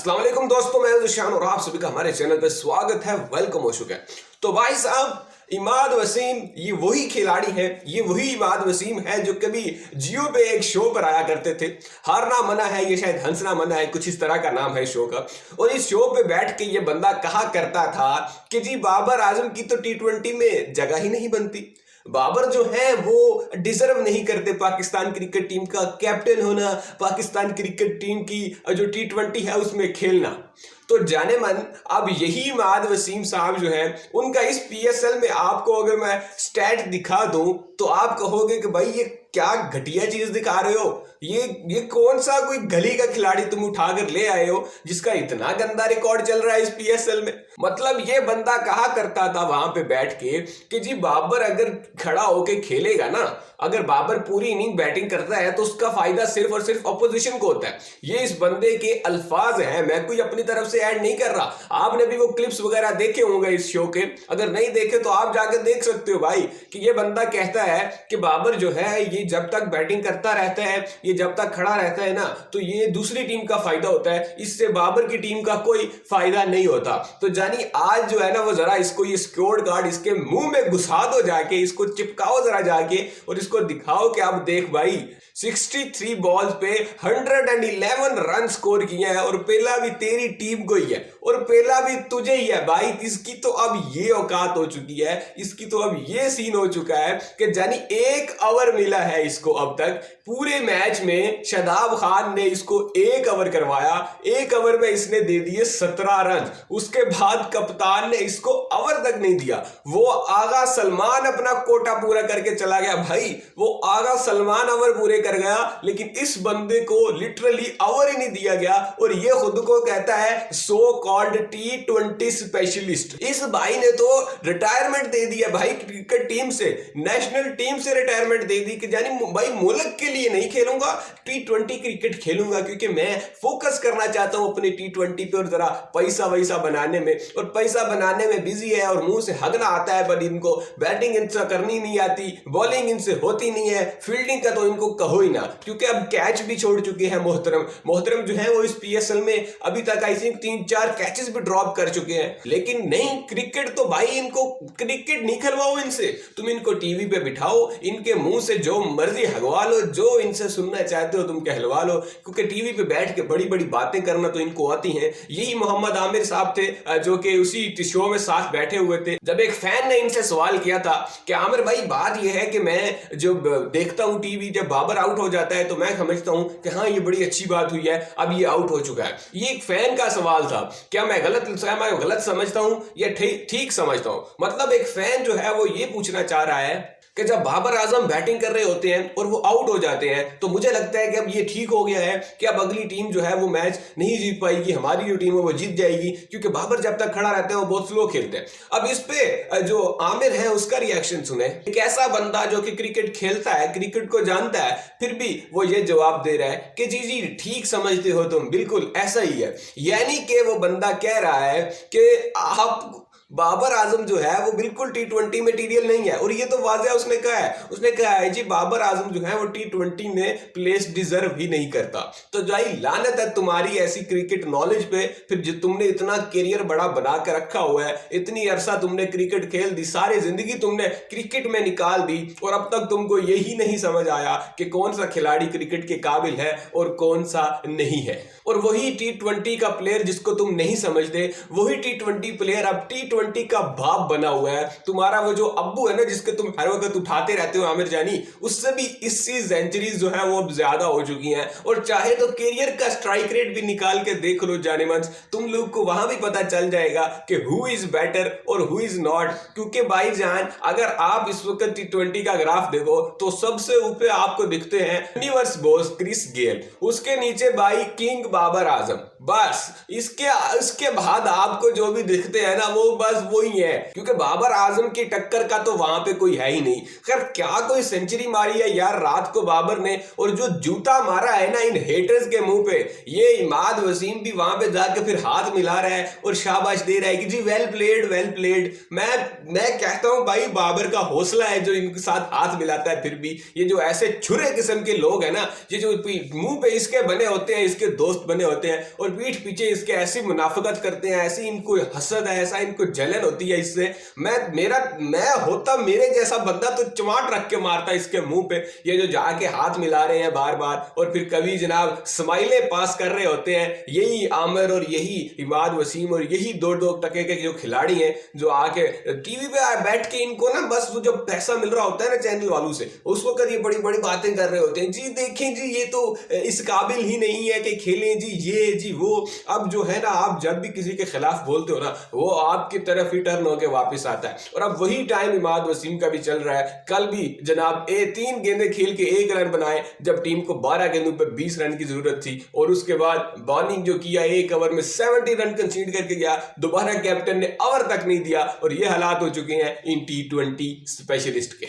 अस्सलाम वालेकुम दोस्तों, मैं ज़ुशान और आप सभी का हमारे चैनल पे स्वागत है। वेलकम हो चुका है। तो भाई साहब, इमाद वसीम ये वही खिलाड़ी है, ये वही इमाद वसीम है जो कभी जियो पे एक शो पर आया करते थे। हारना मना है, ये शायद हंसना मना है, कुछ इस तरह का नाम है शो का। और इस शो पे बैठ के ये बंदा कहा करता था कि जी बाबर आजम की तो T20 में जगह ही नहीं बनती। बाबर जो है वो डिजर्व नहीं करते पाकिस्तान क्रिकेट टीम का कैप्टन होना, पाकिस्तान क्रिकेट टीम की जो T20 है उसमें खेलना। तो जाने मन अब यही इमाद वसीम साहब जो है उनका इस PSL में आपको अगर मैं स्टैट दिखा दूं तो आप कहोगे कि भाई ये क्या घटिया चीज दिखा रहे हो, ये कौन सा कोई गली का खिलाड़ी तुम उठाकर ले आए हो जिसका इतना गंदा रिकॉर्ड चल रहा है इस PSL में। मतलब ये बंदा कहा करता था वहां पे बैठ के कि जी बाबर अगर खड़ा होके खेलेगा ना, अगर बाबर पूरी इनिंग बैटिंग करता है तो उसका फायदा सिर्फ और सिर्फ अपोजिशन को होता है। ये इस बंदे के अल्फाज हैं, मैं कोई अपनी तरफ से ऐड नहीं कर रहा। आपने भी वो क्लिप्स वगैरह देखे होंगे इस शो के, अगर नहीं देखे तो आप जाकर देख सकते हो भाई कि ये बंदा कहता है कि बाबर जो है ये जब तक बैटिंग करता रहता है, ये जब तक खड़ा रहता है ना, तो ये दूसरी टीम का फायदा होता है, इससे बाबर की टीम का कोई फायदा नहीं होता। तो जानी आज जो है ना वो जरा इसको ये स्कोर कार्ड इसके मुंह में घुसा दो जाके, इसको चिपकाओ जरा जाके और इसको दिखाओ कि आप देख भाई 63 बॉल्स पे 111 रन स्कोर किए हैं और पहला भी तेरी टीम को ही है और पहला भी तुझे ही है भाई। इसकी तो अब ये औकात हो चुकी है, इसकी तो अब ये सीन हो चुका है कि जानी 1 ओवर मिला है इसको अब तक पूरे मैच में। शादाब खान ने इसको 1 ओवर करवाया, 1 ओवर में इसने दे दिए 17 रन। उसके बाद कप्तान ने इसको ओवर तक नहीं दिया, वो आगा सलमान अपना कोटा पूरा करके चला गया भाई। वो आगा सलमान ओवर पूरे कर गया, लेकिन इस बंदे को लिटरली ओवर ही नहीं दिया गया और ये खुद को कहता है सो कॉल्ड T20 स्पेशलिस्ट। इस भाई ने तो रिटायरमेंट दे दिया भाई क्रिकेट टीम से, नेशनल टीम से रिटायरमेंट दे दी कि जानी भाई मुल्क के लिए नहीं खेलूंगा, T20 क्रिकेट खेलूंगा क्योंकि मैं फोकस करना चाहता हूं अपने T20 पे और जरा पैसा वैसा बनाने में। और पैसा बनाने में बिजी है और मुंह से हगना आता है, पर इनको बैटिंग इनसे करनी नहीं आती, बॉलिंग इनसे होती नहीं है, फील्डिंग का तो इनको कहो ही ना, क्योंकि अब कैच भी छोड़ चुके हैं मोहतरम जो है वो इस PSL में अभी तक आई थिंक 3-4 कैचेस भी ड्रॉप कर चुके हैं। लेकिन नहीं, क्रिकेट तो भाई इनको क्रिकेट नहीं खिलवाओ इनसे, तुम इनको टीवी पे बिठाओ, इनके मुंह से जो मर्जी हगवा लो, जो इनसे सुनना चाहते हो तुम कहलवा लो, क्योंकि टीवी पे बैठ के बड़ी बड़ी बातें करना तो इनको आती हैं। यही मोहम्मद आमिर साहब थे जो कि उसी शो में साथ बैठे हुए थे। जब एक फैन ने इनसे सवाल किया था कि आमिर भाई बात यह है कि मैं जो देखता हूं टीवी, जब बाबर आउट हो जाता है तो मैं समझता हूं कि हाँ ये बड़ी अच्छी बात हुई है, अब ये आउट हो चुका है। ये एक फैन का सवाल था, क्या मैं गलत समझता हूं या ठीक समझता हूं? मतलब एक फैन जो है वो ये पूछना चाह रहा है कि जब बाबर आजम बैटिंग कर रहे होते हैं और वो आउट हो जाते हैं तो मुझे लगता है कि अब ये ठीक हो गया है कि अब अगली टीम जो है वो मैच नहीं जीत पाएगी, हमारी जो टीम है वो जीत जाएगी, क्योंकि बाबर जब तक खड़ा रहते हैं वो बहुत स्लो खेलते हैं। अब इस पे जो आमिर है उसका रिएक्शन सुने। एक ऐसा बंदा जो कि क्रिकेट खेलता है, क्रिकेट को जानता है, फिर भी वो ये जवाब दे रहा है कि जी ठीक समझते हो तुम, बिल्कुल ऐसा ही है। यानी कि वो बंदा कह रहा है कि आप बाबर आजम जो है वो बिल्कुल T20 मटेरियल नहीं है, और ये तो वाज़ेह उसने कहा है जी बाबर आजम जो है वो T20 में प्लेस डिजर्व ही नहीं करता। तो जाई लानत है तुम्हारी ऐसी क्रिकेट नॉलेज पे, फिर जो तुमने इतना करियर बड़ा बना कर रखा हुआ है, इतनी अरसा तुमने क्रिकेट खेल दी, सारी जिंदगी तुमने क्रिकेट में निकाल दी और अब तक तुमको यही नहीं समझ आया कि कौन सा खिलाड़ी क्रिकेट के काबिल है और कौन सा नहीं है। और वही T20 का प्लेयर जिसको तुम नहीं समझते, वही T20 प्लेयर अब T20 का बाप बना हुआ है। तुम्हारा वो जो अब्बू है ना जिसके तुम हर वक्त उठाते रहते हो आमिर जानी, उससे भी इसकी सेंचुरीज जो है वो अब ज्यादा हो चुकी हैं। और चाहे तो कैरियर का स्ट्राइक रेट भी निकाल के देख लो जाने मन, तुम लोग को वहां भी पता चल जाएगा कि हु इज बेटर और हु इज नॉट। क्योंकि भाईजान अगर आप इस वक्त T20 का ग्राफ देखो तो सबसे ऊपर आपको दिखते हैं यूनिवर्स बॉस क्रिस गेल, उसके नीचे भाई किंग बाबर आजम, बस इसके बाद आपको जो भी दिखते हैं ना वो बस वही है, क्योंकि बाबर आजम की टक्कर का तो वहां पे कोई है ही नहीं। खैर क्या कोई सेंचुरी मारी है यार रात को बाबर ने, और जो जूता मारा है ना इन हेटर्स के मुंह पे, ये इमाद वसीम भी वहां पे जाके फिर हाथ मिला रहा है और शाबाश दे रहा है कि जी वेल प्लेड। मैं कहता हूं भाई बाबर का हौसला है जो इनके साथ हाथ मिलाता है। फिर भी ये जो ऐसे छुरे किस्म के लोग हैं ना, ये जो मुंह पे इसके बने होते हैं, इसके दोस्त बने होते हैं, और पीठ पीछे इसके ऐसी मुनाफिकत करते हैं, ऐसी इनको हसद है, ऐसा इनको जलन होती है इससे। मैं होता मेरे जैसा बंदा तो चमाट रख के मारता इसके मुंह पे। ये जो जाके हाथ मिला रहे हैं बार बार और फिर कभी जनाब स्माइलें पास कर रहे होते हैं, यही आमिर और यही इमाद वसीम और यही दो टके के जो खिलाड़ी हैं जो आके टीवी पे बैठ के इनको ना बस वो जो पैसा मिल रहा होता है ना चैनल वालों से, उसको कर ये बड़ी बड़ी बातें कर रहे होते हैं। जी देखें जी, ये तो इस काबिल ही नहीं है कि खेलें जी, ये जी वो। अब जो है ना, आप जब भी किसी के खिलाफ बोलते हो ना, वो आपकी तरफ ही टर्न होकर वापस आता है। और अब वही टाइम इमाद वसीम का भी चल रहा है। कल भी जनाब 3 गेंदें खेल के 1 रन बनाए, जब टीम को 12 गेंदों पर 20 रन की जरूरत थी। और उसके बाद बॉलिंग जो किया, 1 ओवर में 70 रन कंसीड करके गया। दोबारा कैप्टन ने ओवर तक नहीं दिया। और ये हालात हो चुके हैं इन T20 स्पेशलिस्ट के।